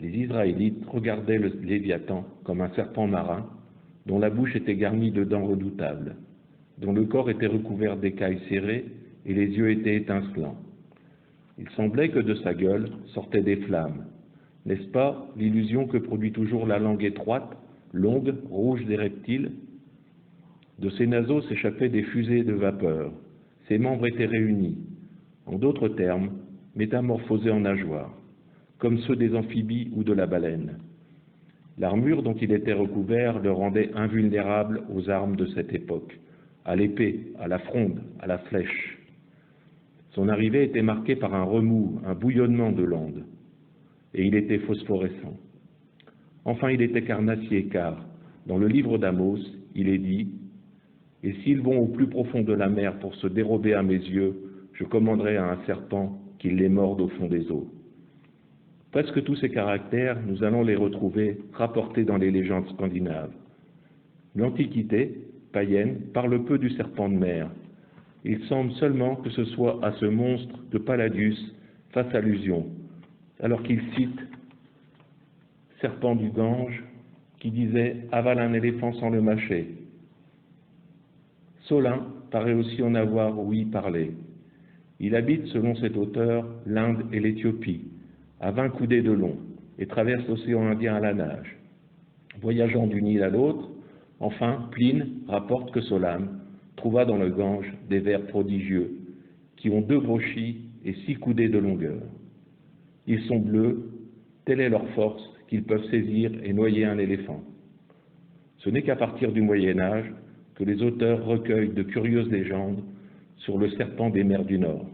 les Israélites regardaient le Léviathan comme un serpent marin, dont la bouche était garnie de dents redoutables, dont le corps était recouvert d'écailles serrées et les yeux étaient étincelants. Il semblait que de sa gueule sortaient des flammes. N'est-ce pas l'illusion que produit toujours la langue étroite, longue, rouge des reptiles? De ses naseaux s'échappaient des fusées de vapeur. Ses membres étaient réunis, en d'autres termes, métamorphosés en nageoires, comme ceux des amphibies ou de la baleine. L'armure dont il était recouvert le rendait invulnérable aux armes de cette époque, à l'épée, à la fronde, à la flèche. Son arrivée était marquée par un remous, un bouillonnement de l'onde, et il était phosphorescent. Enfin, il était carnassier, car, dans le livre d'Amos, il est dit « Et s'ils vont au plus profond de la mer pour se dérober à mes yeux, je commanderai à un serpent qu'il les morde au fond des eaux. » Presque tous ces caractères, nous allons les retrouver rapportés dans les légendes scandinaves. L'Antiquité, païenne, parle peu du serpent de mer. Il semble seulement que ce soit à ce monstre que Palladius fasse allusion, alors qu'il cite Serpent du Gange, qui disait « avale un éléphant sans le mâcher ». Solin paraît aussi en avoir ouï parler. Il habite, selon cet auteur, l'Inde et l'Éthiopie, à 20 coudées de long, et traverse l'océan Indien à la nage. Voyageant d'une île à l'autre, enfin, Pline rapporte que Solane trouva dans le Gange des vers prodigieux, qui ont 2 brochis et 6 coudées de longueur. Ils sont bleus, telle est leur force qu'ils peuvent saisir et noyer un éléphant. Ce n'est qu'à partir du Moyen Âge que les auteurs recueillent de curieuses légendes sur le serpent des mers du Nord.